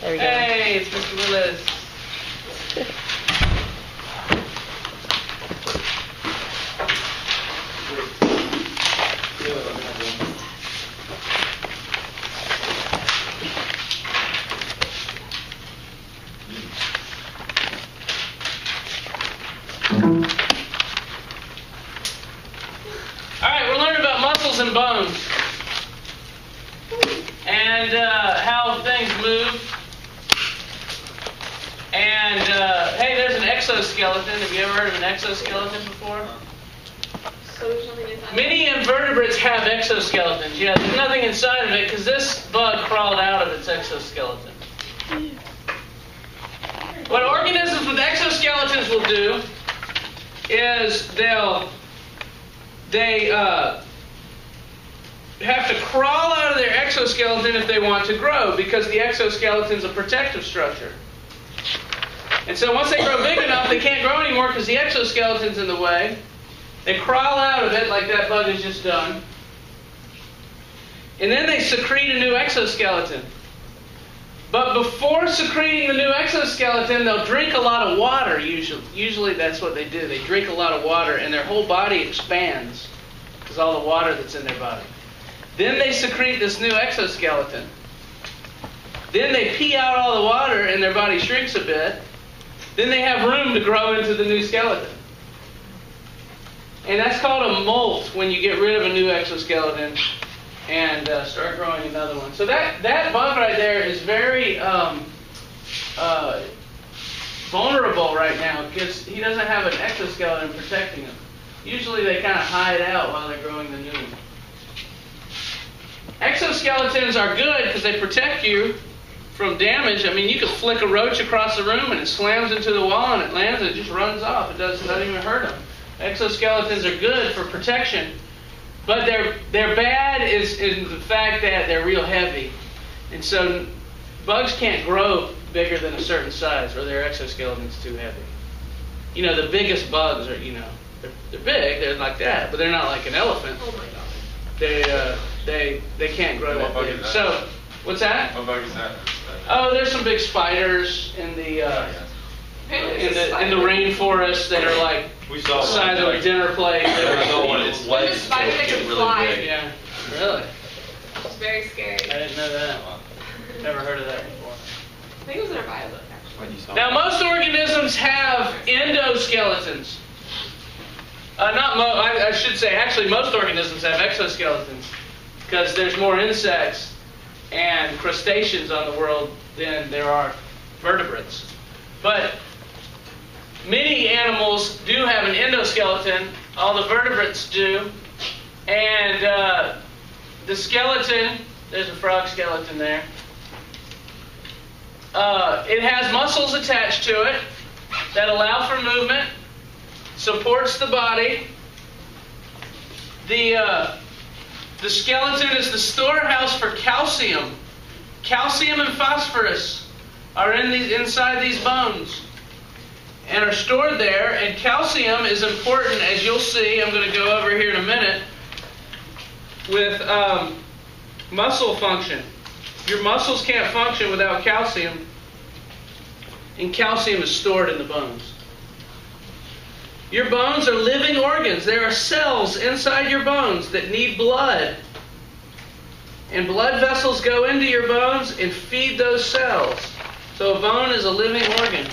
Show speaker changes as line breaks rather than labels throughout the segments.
There we go.
Hey, it's Mr. Willis. Alright, we're learning about muscles and bones. And how things move. And, hey, there's an exoskeleton. Have you ever heard of an exoskeleton before? Many invertebrates have exoskeletons. Yeah, there's nothing inside of it because this bug crawled out of its exoskeleton. What organisms with exoskeletons will do is they have to crawl out of their exoskeleton if they want to grow, because the exoskeleton is a protective structure. And so once they grow big enough, they can't grow anymore because the exoskeleton's in the way. They crawl out of it like that bug has just done. And then they secrete a new exoskeleton. But before secreting the new exoskeleton, they'll drink a lot of water, usually. Usually that's what they do. They drink a lot of water and their whole body expands because all the water that's in their body. Then they secrete this new exoskeleton. Then they pee out all the water and their body shrinks a bit. Then they have room to grow into the new skeleton. And that's called a molt, when you get rid of a new exoskeleton and start growing another one. So that bug right there is very vulnerable right now because he doesn't have an exoskeleton protecting him. Usually they kind of hide out while they're growing the new one. Exoskeletons are good because they protect you from damage. I mean, you could flick a roach across the room and it slams into the wall and it lands and it just runs off. It doesn't even hurt them. Exoskeletons are good for protection, but they're bad is in the fact that they're real heavy. And so bugs can't grow bigger than a certain size or their exoskeleton's too heavy. You know, the biggest bugs are, they're big, they're like that, but they're not like an elephant.
Oh my God.
They can't grow that big. So, what's that?
What bug is that?
Oh, there's some big spiders in the rainforest that are like the size of a dinner plate.
There's a spider that can fly.
Yeah, really?
It's very scary.
I didn't know that. Never heard of that before.
I think it was in our bio book, actually.
Now, most organisms have endoskeletons. I should say, actually, most organisms have exoskeletons because there's more insects and crustaceans on the world than there are vertebrates. But many animals do have an endoskeleton. All the vertebrates do. And the skeleton, there's a frog skeleton there. It has muscles attached to it that allow for movement, supports the body. The skeleton is the storehouse for calcium. Calcium and phosphorus are inside these bones and are stored there. And calcium is important, as you'll see. I'm going to go over here in a minute with muscle function. Your muscles can't function without calcium, and calcium is stored in the bones. Your bones are living organs. There are cells inside your bones that need blood. And blood vessels go into your bones and feed those cells. So a bone is a living organ,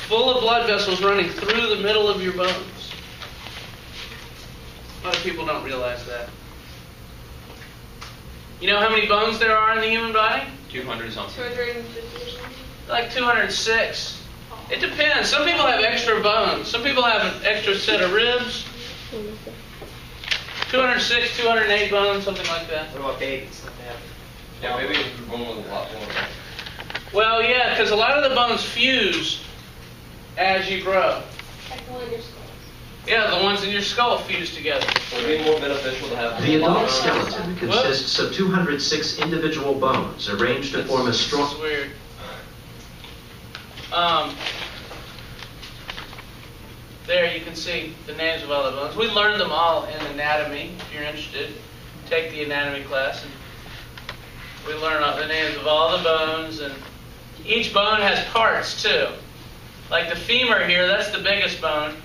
full of blood vessels running through the middle of your bones. A lot of people don't realize that. You know how many bones there are in the human body?
200 something.
250.
Like 206. It depends. Some people have extra bones. Some people have an extra set of ribs. 206, 208 bones, something like that.
What about babies?
Yeah, maybe one with a lot more.
Well, yeah, because a lot of the bones fuse as you grow.
Like the one in your skull.
Yeah, the ones in your skull fuse together.
Would it be more beneficial to have
The adult skeleton consists of 206 individual bones arranged to form a strong...
It's weird. There you can see the names of all the bones. We learned them all in anatomy. If you're interested, take the anatomy class. And we learn the names of all the bones. And each bone has parts too. Like the femur here, that's the biggest bone,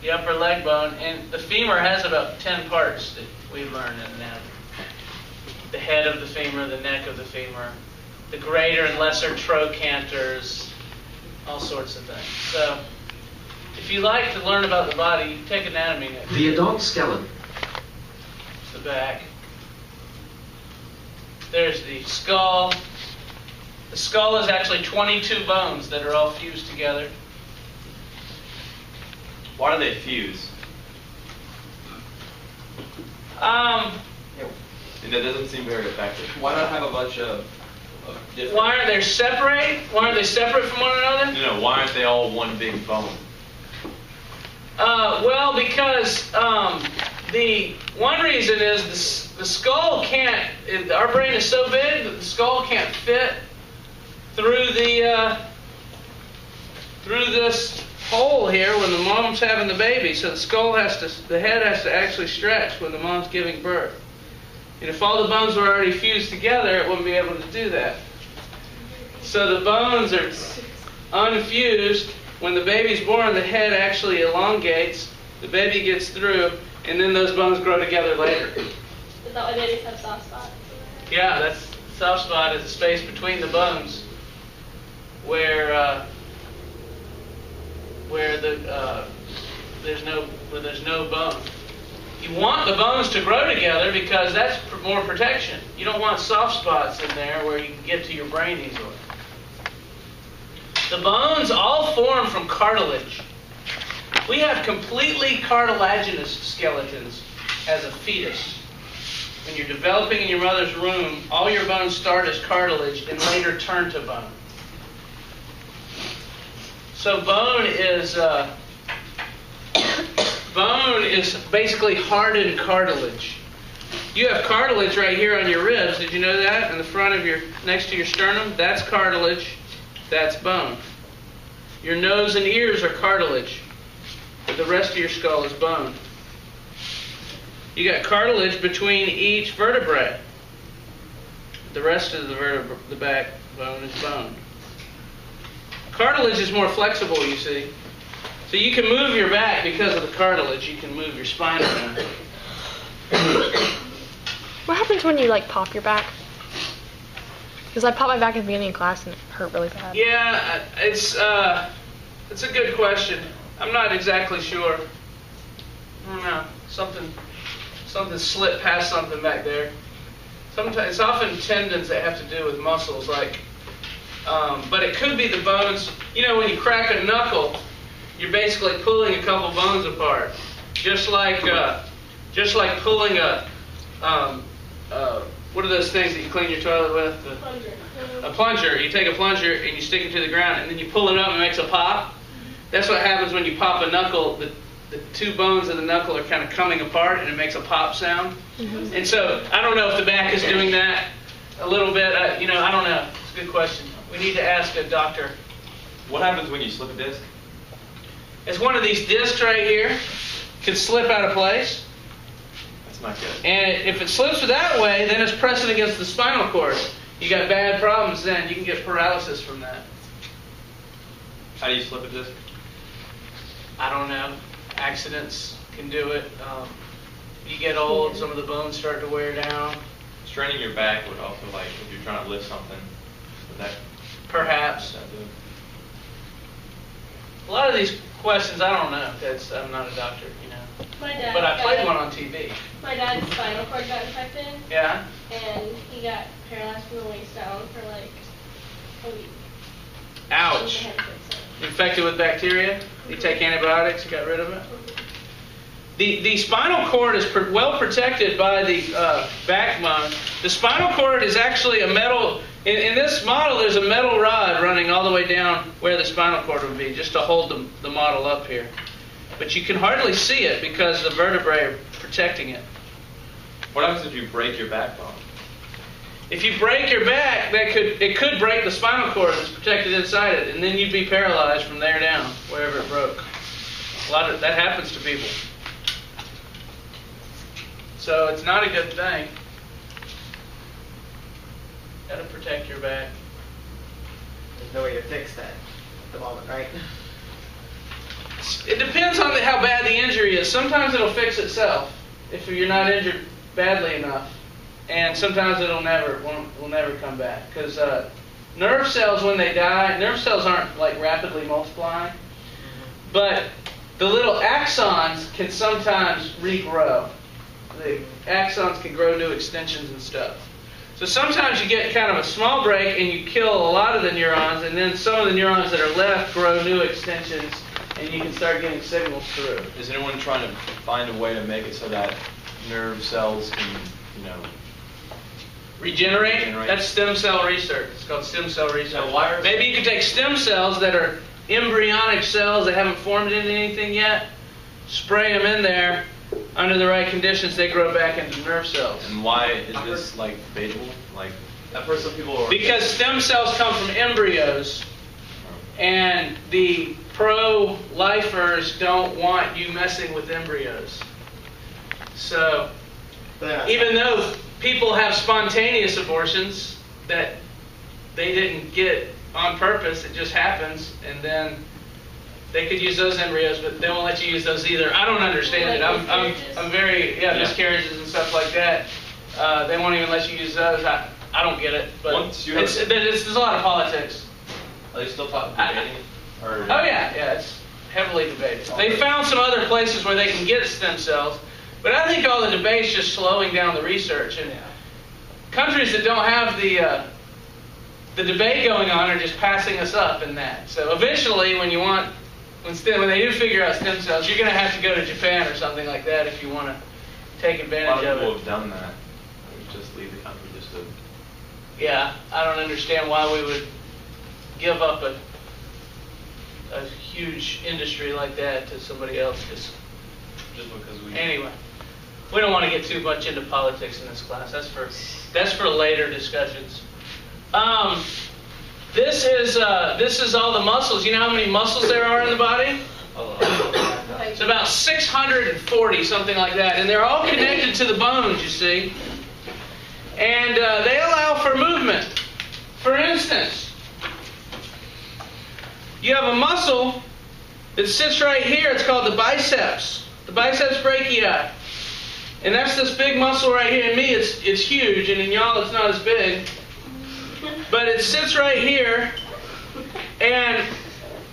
the upper leg bone, and the femur has about 10 parts that we've learned in anatomy. The head of the femur, the neck of the femur, the greater and lesser trochanters, all sorts of things. So, if you like to learn about the body, you take anatomy next.
The adult skeleton.
The back. There's the skull. The skull is actually 22 bones that are all fused together.
Why do they fuse? That doesn't seem very effective. Why not have a bunch of different...
Why aren't they separate? Why aren't they separate from one another?
No, why aren't they all one big bone?
Well, because the one reason is the skull can't. Our brain is so big that the skull can't fit through through this hole here when the mom's having the baby. So the head has to actually stretch when the mom's giving birth. And if all the bones were already fused together, it wouldn't be able to do that. So the bones are unfused. When the baby's born, the head actually elongates, the baby gets through, and then those bones grow together later.
Is that why babies have soft spots?
Yeah, that's soft spot is the space between the bones where there's no bone. You want the bones to grow together because that's more protection. You don't want soft spots in there where you can get to your brain easily. The bones all form from cartilage. We have completely cartilaginous skeletons as a fetus. When you're developing in your mother's womb, all your bones start as cartilage and later turn to bone. So bone is basically hardened cartilage. You have cartilage right here on your ribs. Did you know that? In the front of next to your sternum, that's cartilage. That's bone. Your nose and ears are cartilage. The rest of your skull is bone. You got cartilage between each vertebrae. The rest of the backbone is bone. Cartilage is more flexible, you see. So you can move your back because of the cartilage. You can move your spine around.
What happens when you pop your back? Because I popped my back at the beginning of class and it hurt really bad.
Yeah, it's a good question. I'm not exactly sure. I don't know. Something slipped past something back there. Sometimes it's often tendons that have to do with muscles, but it could be the bones. You know, when you crack a knuckle, you're basically pulling a couple bones apart, just like pulling what are those things that you clean your toilet with?
Plunger.
A plunger. You take a plunger and you stick it to the ground, and then you pull it up and it makes a pop. That's what happens when you pop a knuckle. The two bones of the knuckle are kind of coming apart, and it makes a pop sound. Mm-hmm. And so I don't know if the back is doing that a little bit. I don't know. It's a good question. We need to ask a doctor.
What happens when you slip a disc?
It's one of these discs right here can slip out of place.
That's not good.
And if it slips that way, then it's pressing against the spinal cord. You got bad problems then. You can get paralysis from that.
How do you slip a disc?
I don't know. Accidents can do it. You get old, some of the bones start to wear down.
Straining your back would also, if you're trying to lift something, would that...
Perhaps.
Would that do it?
A lot of these questions I don't know because I'm not a doctor,
My dad.
But I played one on TV.
My dad's spinal cord got infected.
Yeah?
And he got paralyzed from the waist down for a week.
Ouch. Infected with bacteria? You take antibiotics, you got rid of it? The spinal cord is well protected by the backbone. The spinal cord is actually a metal... In this model, there's a metal rod running all the way down where the spinal cord would be, just to hold the model up here. But you can hardly see it because the vertebrae are protecting it.
What happens if you break your backbone?
If you break your back, it could break the spinal cord that's protected inside it, and then you'd be paralyzed from there down, wherever it broke. That happens to people. So it's not a good thing. Got to protect your back as
no way to fix that at the moment, right?
It depends on how bad the injury is. Sometimes it'll fix itself if you're not injured badly enough, and sometimes it'll will never come back. Because nerve cells, when they die, nerve cells aren't like rapidly multiplying, but the little axons can sometimes regrow. The axons can grow new extensions and stuff. So sometimes you get kind of a small break and you kill a lot of the neurons, and then some of the neurons that are left grow new extensions, and you can start getting signals through.
Is anyone trying to find a way to make it so that nerve cells can,
Regenerate? That's stem cell research. It's called stem cell research.
Now, why are
Maybe you could take stem cells that are embryonic cells that haven't formed into anything yet, spray them in there. Under the right conditions, they grow back into nerve cells.
And why is this debatable?
I've heard some people are...
Because stem cells come from embryos, and the pro-lifers don't want you messing with embryos. So, even though people have spontaneous abortions that they didn't get on purpose, it just happens, and then they could use those embryos, but they won't let you use those either. I don't understand it. I'm very, miscarriages and stuff like that. They won't even let you use those. I don't get it, but there's a lot of politics.
Are they still debating?
Oh yeah, it's heavily debated. They found some other places where they can get stem cells, but I think all the debate's just slowing down the research. And countries that don't have the debate going on are just passing us up in that. So eventually, when they do figure out stem cells, you're going to have to go to Japan or something like that if you want to take advantage
A lot
of
of people
it.
have done that. Just leave the country just to...
Yeah, I don't understand why we would give up a huge industry like that to somebody else.
Just because we...
Anyway, we don't want to get too much into politics in this class. That's for later discussions. This is all the muscles. You know how many muscles there are in the body? It's about 640, something like that. And they're all connected to the bones, you see. And they allow for movement. For instance, you have a muscle that sits right here. It's called the biceps. The biceps brachii. And that's this big muscle right here. In me, it's huge. And in y'all, it's not as big. But it sits right here, and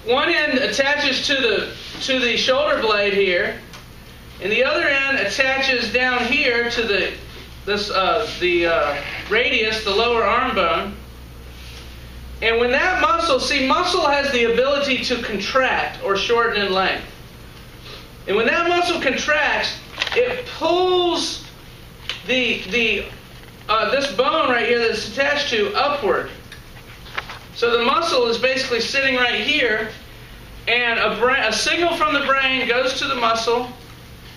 one end attaches to the shoulder blade here, and the other end attaches down here to the radius, the lower arm bone. And when that muscle has the ability to contract or shorten in length. And when that muscle contracts, it pulls this bone right here that it's attached to upward. So the muscle is basically sitting right here, and a signal from the brain goes to the muscle,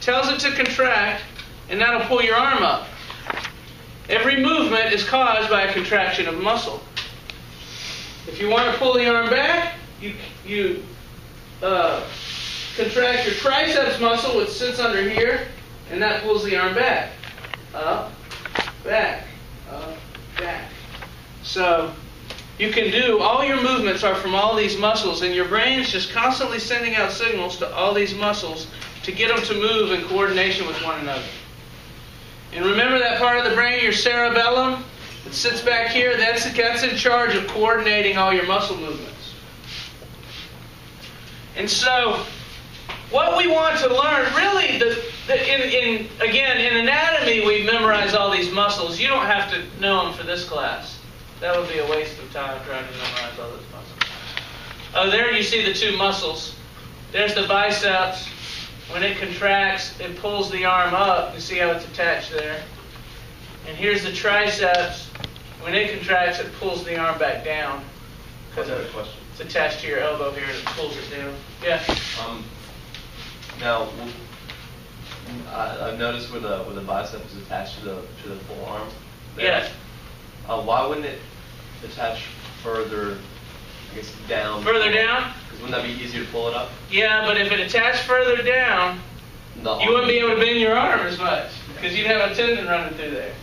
tells it to contract, and that'll pull your arm up. Every movement is caused by a contraction of muscle. If you want to pull the arm back, you contract your triceps muscle, which sits under here, and that pulls the arm back. Up, back, up, back. So you can do, all your movements are from all these muscles, and your brain's just constantly sending out signals to all these muscles to get them to move in coordination with one another. And remember that part of the brain, your cerebellum, that sits back here, that's in charge of coordinating all your muscle movements. And so, what we want to learn, really, in anatomy, we've memorized all these muscles. You don't have to know them for this class. That would be a waste of time trying to memorize all those muscles. Oh, there you see the two muscles. There's the biceps. When it contracts, it pulls the arm up. You see how it's attached there. And here's the triceps. When it contracts, it pulls the arm back down.
What's that question?
It's attached to your elbow here, and it pulls it down. Yeah.
Now, I've noticed where the bicep is attached to the forearm.
Yes.
Why wouldn't it attach further, I guess, down?
Further down?
Because wouldn't that be easier to pull it up?
Yeah, but if it attached further down, you wouldn't be able to bend your arm as much because you'd have a tendon running through there.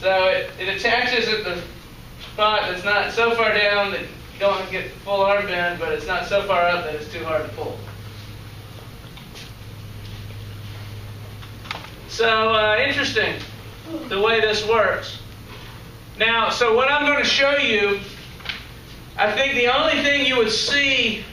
So it attaches at the spot that's not so far down that you don't get full arm bend, but it's not so far up that it's too hard to pull. So interesting the way this works. Now, so what I'm going to show you, I think the only thing you would see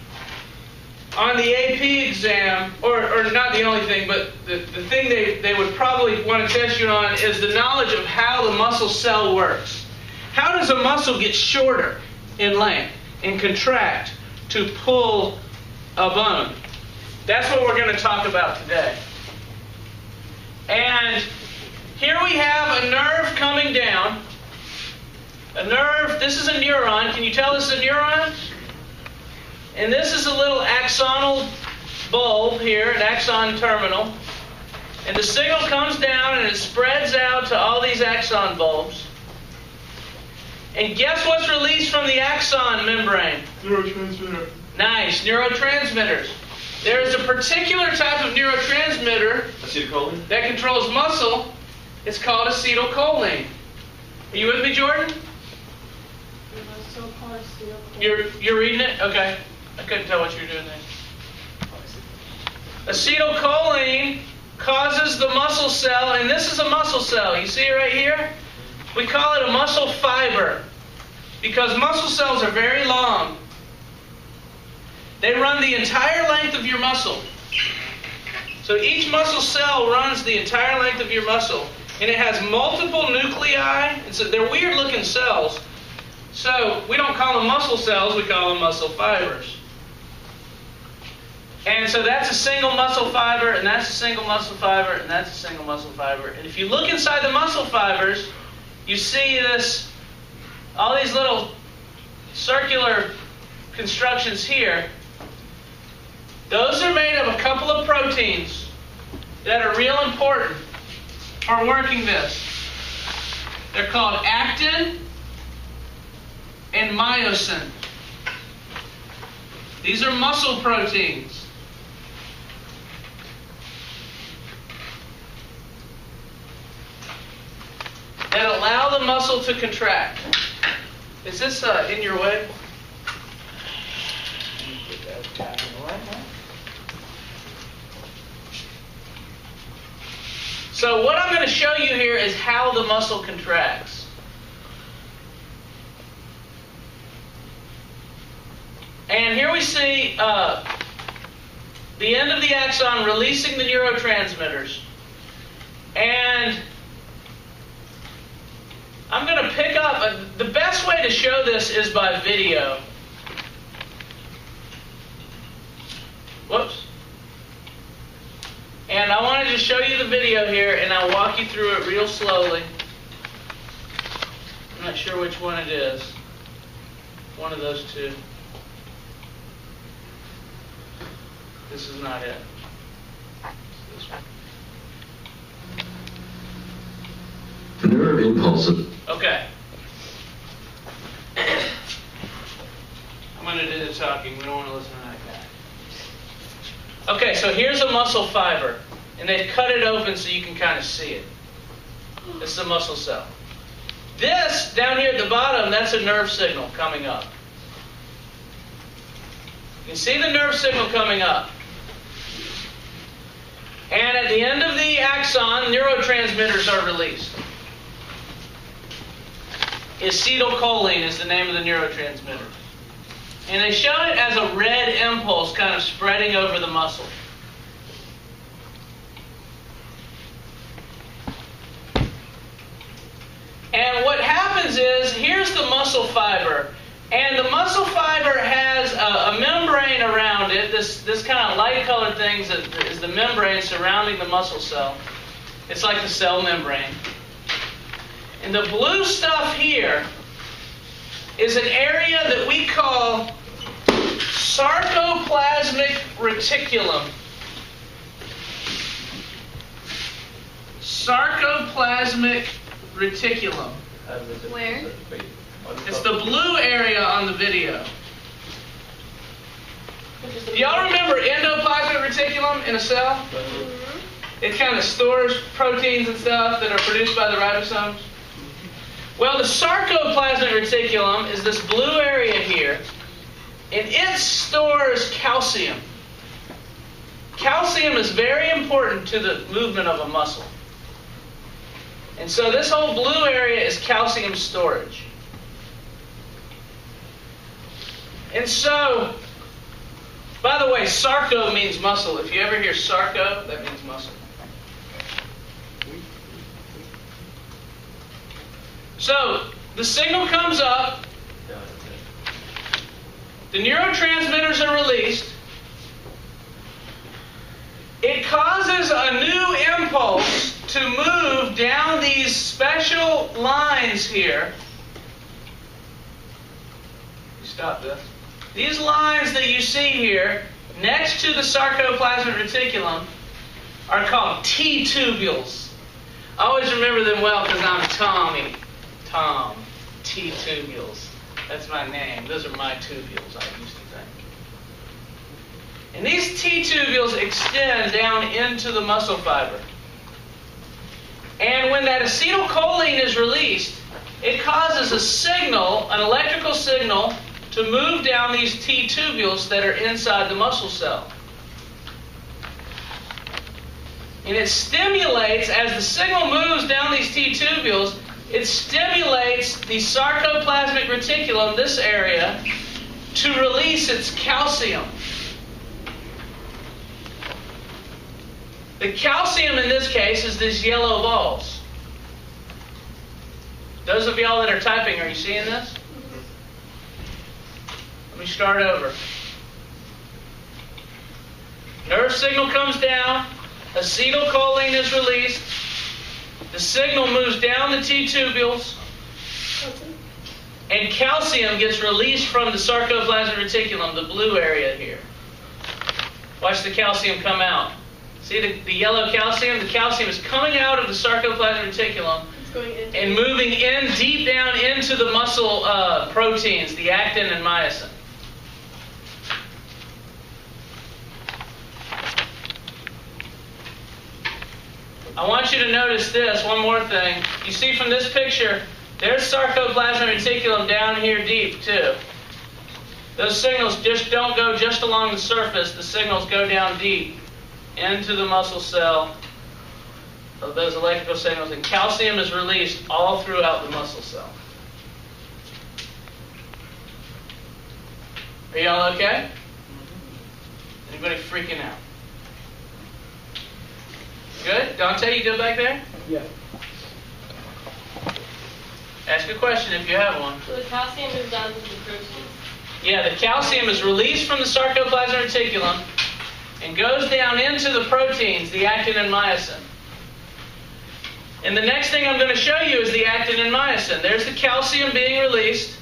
on the AP exam, or not the only thing, but the thing they would probably want to test you on is the knowledge of how the muscle cell works. How does a muscle get shorter in length and contract to pull a bone? That's what we're going to talk about today. And here we have a nerve coming down. A nerve, this is a neuron. Can you tell this is a neuron? And this is a little axonal bulb here, an axon terminal. And the signal comes down and it spreads out to all these axon bulbs. And guess what's released from the axon membrane?
Neurotransmitter.
Nice, neurotransmitters. There is a particular type of neurotransmitter
Acetylcholine?
that controls muscle. It's called acetylcholine. Are you with me, Jordan?
So-called
You're reading it? Okay. I couldn't tell what you were doing there. Acetylcholine causes the muscle cell, and this is a muscle cell. You see it right here? We call it a muscle fiber because muscle cells are very long. They run the entire length of your muscle. So each muscle cell runs the entire length of your muscle, and it has multiple nuclei. And so they're weird-looking cells. So we don't call them muscle cells, we call them muscle fibers. And so that's a single muscle fiber, and that's a single muscle fiber, and that's a single muscle fiber. And if you look inside the muscle fibers, you see this, all these little circular constructions here. Those are made of a couple of proteins that are real important for working this. They're called actin and myosin. These are muscle proteins. That allow the muscle to contract. Is this in your way? So what I'm going to show you here is how the muscle contracts. And here we see the end of the axon releasing the neurotransmitters. And I'm going to pick up, the best way to show this is by video. Whoops. And I wanted to show you the video here, and I'll walk you through it real slowly. I'm not sure which one it is. One of those two. This is not it. This one.
Nerve impulses.
Okay. I'm going to do the talking. We don't want to listen to that guy. Okay, so here's a muscle fiber. And they've cut it open so you can kind of see it. This is a muscle cell. This, down here at the bottom, that's a nerve signal coming up. You can see the nerve signal coming up. And at the end of the axon, neurotransmitters are released. Acetylcholine is the name of the neurotransmitter. And they show it as a red impulse kind of spreading over the muscle. And what happens is, here's the muscle fiber. And the muscle fiber has a membrane around it, this kind of light-colored thing is the membrane surrounding the muscle cell. It's like the cell membrane. And the blue stuff here is an area that we call sarcoplasmic reticulum. Sarcoplasmic reticulum.
Where?
It's the blue area on the video. Do y'all remember endoplasmic reticulum in a cell? Mm-hmm. It kind of stores proteins and stuff that are produced by the ribosomes. Well, the sarcoplasmic reticulum is this blue area here, and it stores calcium. Calcium is very important to the movement of a muscle. And so this whole blue area is calcium storage. And so, by the way, sarco means muscle. If you ever hear sarco, that means muscle. So, the signal comes up, the neurotransmitters are released, it causes a new impulse to move down these special lines here. Stop this. These lines that you see here, next to the sarcoplasmic reticulum, are called T-tubules. I always remember them well because I'm Tommy. Tom. T-tubules. That's my name. Those are my tubules, I used to think. And these T-tubules extend down into the muscle fiber. And when that acetylcholine is released, it causes a signal, an electrical signal, to move down these T-tubules that are inside the muscle cell. And it stimulates, as the signal moves down these T-tubules, it stimulates the sarcoplasmic reticulum, this area, to release its calcium. The calcium in this case is these yellow balls. Those of y'all that are typing, are you seeing this? Let me start over. Nerve signal comes down, acetylcholine is released, the signal moves down the T-tubules, and calcium gets released from the sarcoplasmic reticulum, the blue area here. Watch the calcium come out. See the yellow calcium? The calcium is coming out of the sarcoplasmic reticulum and moving in deep down into the muscle proteins, the actin and myosin. I want you to notice this, one more thing. You see from this picture, there's sarcoplasmic reticulum down here deep too. Those signals just don't go just along the surface, the signals go down deep into the muscle cell of those electrical signals, and calcium is released all throughout the muscle cell. Are y'all okay? Anybody freaking out? Good? Dante, you good back there?
Yeah.
Ask a question if you have one.
So the calcium moves down to the proteins?
Yeah, the calcium is released from the sarcoplasmic reticulum and goes down into the proteins, the actin and myosin. And the next thing I'm going to show you is the actin and myosin. There's the calcium being released.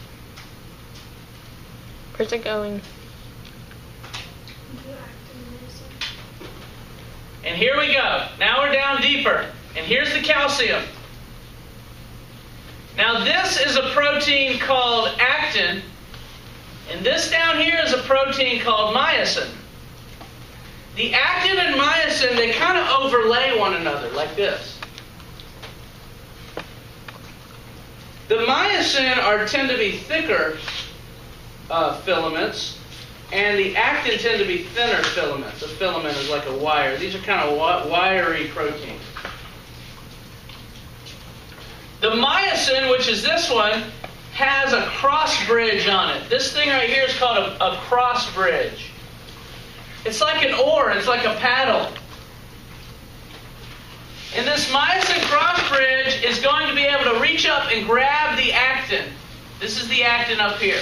Where's it going?
And here we go. Now we're down deeper. And here's the calcium. Now this is a protein called actin. And this down here is a protein called myosin. The actin and myosin, they kind of overlay one another like this. The myosin tend to be thicker filaments, and the actin tend to be thinner filaments. A filament is like a wire. These are kind of wiry proteins. The myosin, which is this one, has a cross bridge on it. This thing right here is called a cross bridge. It's like an oar. It's like a paddle. And this myosin cross bridge is going to be able to reach up and grab the actin. This is the actin up here.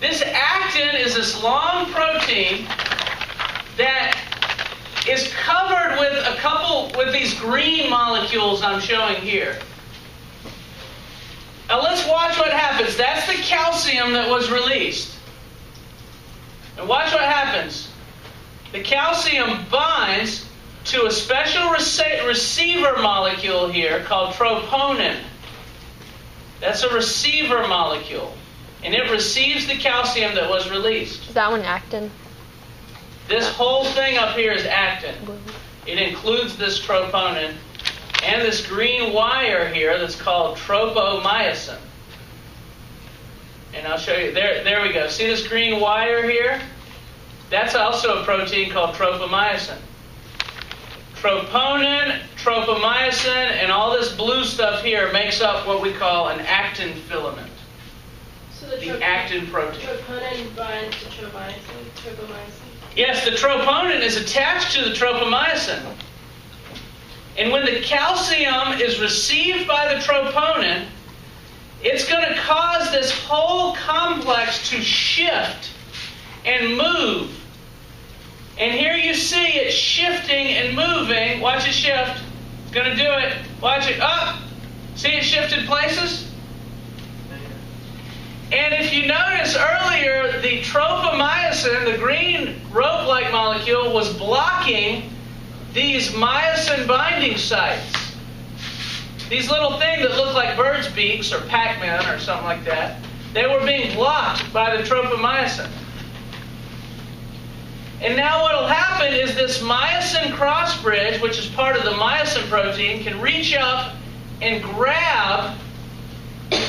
This actin is this long protein that is covered with these green molecules I'm showing here. Now let's watch what happens. That's the calcium that was released. And watch what happens. The calcium binds to a special receiver molecule here called troponin. That's a receiver molecule. And it receives the calcium that was released.
Is that one actin?
This whole thing up here is actin. It includes this troponin, and this green wire here that's called tropomyosin. And I'll show you. There we go. See this green wire here? That's also a protein called tropomyosin. Troponin, tropomyosin, and all this blue stuff here makes up what we call an actin filament.
So
The actin protein.
troponin binds to tropomyosin.
Yes, the troponin is attached to the tropomyosin. And when the calcium is received by the troponin, it's going to cause this whole complex to shift and move. And here you see it shifting and moving. Watch it shift. It's going to do it. Watch it. Up. See it shifted places? And if you notice earlier, the tropomyosin, the green rope-like molecule, was blocking these myosin binding sites. These little things that look like birds' beaks or Pac-Man or something like that, they were being blocked by the tropomyosin. And now what will happen is this myosin cross bridge, which is part of the myosin protein, can reach up and grab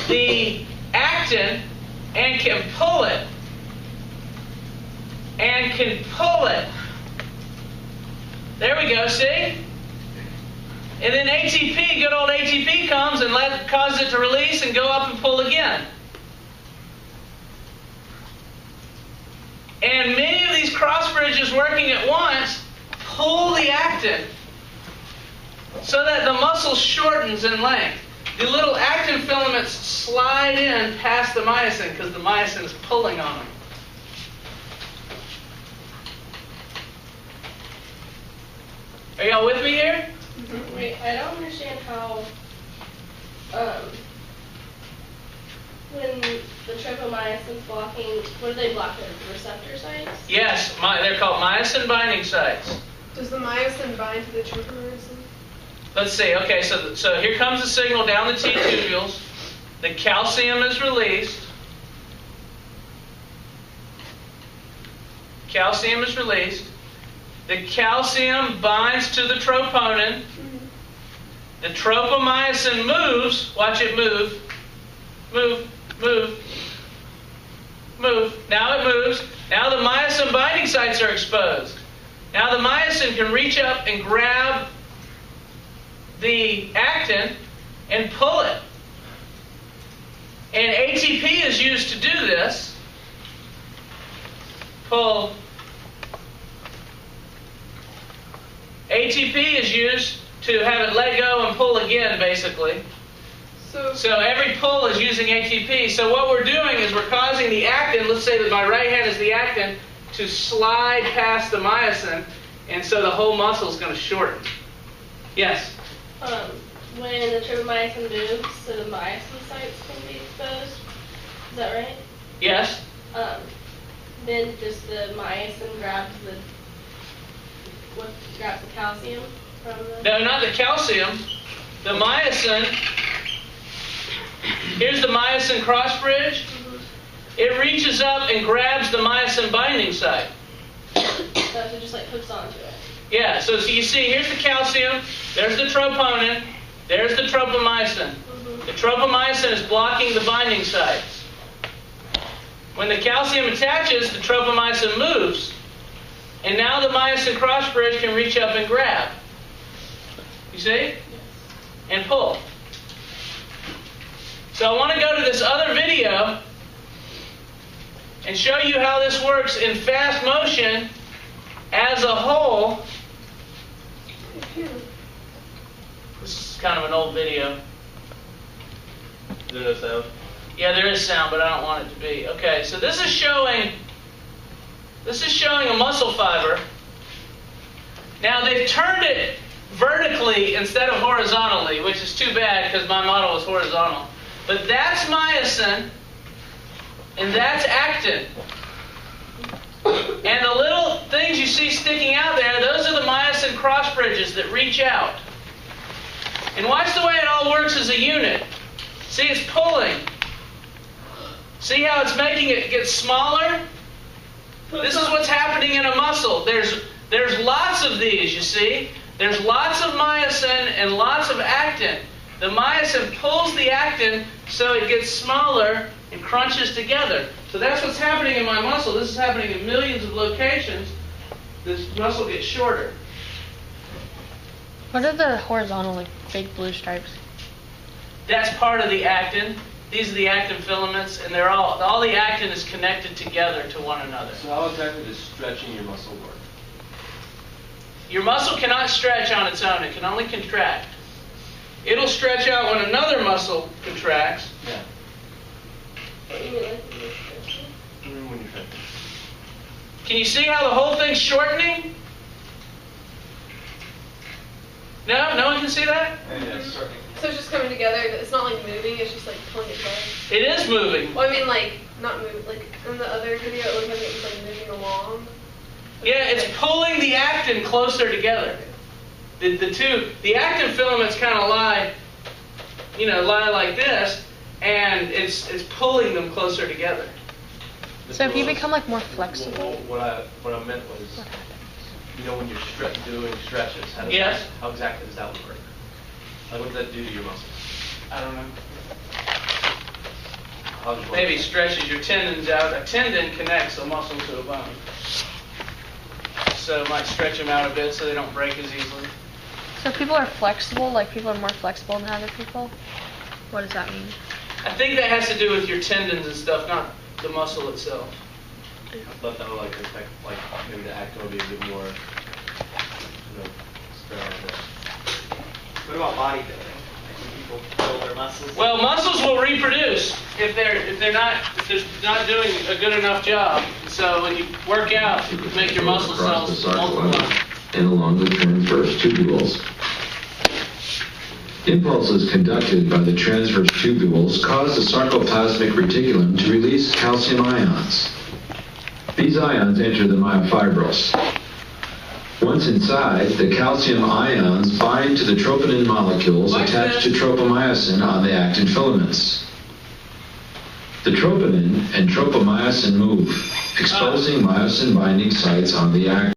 the actin and can pull it. And can pull it. There we go, see? And then ATP, good old ATP comes and causes it to release and go up and pull again. And many of these cross bridges working at once pull the actin so that the muscle shortens in length. The little actin filaments slide in past the myosin because the myosin is pulling on them. Are y'all with me here?
Mm-hmm. Wait, I don't understand how when the tropomyosin's blocking, what do they block? The receptor sites?
Yes, they're called myosin binding sites.
Does the myosin bind to the tropomyosin?
Let's see. Okay, so here comes the signal down the T tubules. The calcium is released. Calcium is released. The calcium binds to the troponin. The tropomyosin moves. Watch it move. Move, move, move. Now it moves. Now the myosin binding sites are exposed. Now the myosin can reach up and grab the actin and pull it. And ATP is used to do this. Pull. ATP is used to have it let go and pull again, basically. So every pull is using ATP. So what we're doing is we're causing the actin, let's say that my right hand is the actin, to slide past the myosin, and so the whole muscle is going to shorten. Yes?
When the tropomyosin moves, so the myosin sites can be exposed. Is that right?
Yes?
Then just the myosin grabs grabs the calcium from the...
No, not the calcium. The myosin, here's the myosin cross bridge. It reaches up and grabs the myosin binding site.
So it just like hooks onto it.
Yeah, so you see, here's the calcium, there's the troponin, there's the tropomyosin. The tropomyosin is blocking the binding sites. When the calcium attaches, the tropomyosin moves. And now the myosin cross bridge can reach up and grab. You see? And pull. So I want to go to this other video and show you how this works in fast motion as a whole. This is kind of an old video.
Is there no sound?
Yeah, there is sound, but I don't want it to be. Okay, so this is showing a muscle fiber. Now they've turned it vertically instead of horizontally, which is too bad because my model was horizontal. But that's myosin, and that's actin. And the little things you see sticking out there, those are the myosin cross bridges that reach out. And watch the way it all works as a unit. See, it's pulling. See how it's making it get smaller? This is what's happening in a muscle. There's lots of these, you see. There's lots of myosin and lots of actin. The myosin pulls the actin so it gets smaller and crunches together. So that's what's happening in my muscle. This is happening in millions of locations. This muscle gets shorter.
What are the horizontal, like, big blue stripes?
That's part of the actin. These are the actin filaments, and they're all the actin is connected together to one another.
So how exactly does stretching your muscle work?
Your muscle cannot stretch on its own. It can only contract. It'll stretch out when another muscle contracts.
Yeah.
What do you mean, like, when you're stretching?
When you're stretching.
Can you see how the whole thing's shortening? No? No one can see that?
Yeah, it's starting.
So it's just coming together. It's not like moving. It's just like pulling it together.
It is moving.
Well, I mean, like not move. Like in the other video, it looked like it was like moving along.
Yeah, it's pulling the actin closer together. The actin filaments kind of lie like this, and it's pulling them closer together.
So if you become, like, more flexible?
What I meant was, when you're doing stretches,
Yes.
how exactly does that work? Like, what does that do to your muscles?
I don't know.
I was just
Maybe
wondering.
stretches your tendons out. A tendon connects a muscle to a bone. So it might stretch them out a bit so they don't break as easily.
So people are flexible, like people are more flexible than other people? What does that mean?
I think that has to do with your tendons and stuff, not the muscle itself.
I thought that would affect, maybe the actin would be a bit more, spread out there.
What about bodybuilding? Like when people build their muscles?
Well, muscles will reproduce if they're not doing a good enough job. So when you work out, you make your muscle
Across the
cells multiply.
sarcolemma and along the transverse tubules. Impulses conducted by the transverse tubules cause the sarcoplasmic reticulum to release calcium ions. These ions enter the myofibrils. Once inside, the calcium ions bind to the troponin molecules attached to tropomyosin on the actin filaments. The troponin and tropomyosin move, exposing myosin binding sites on the actin.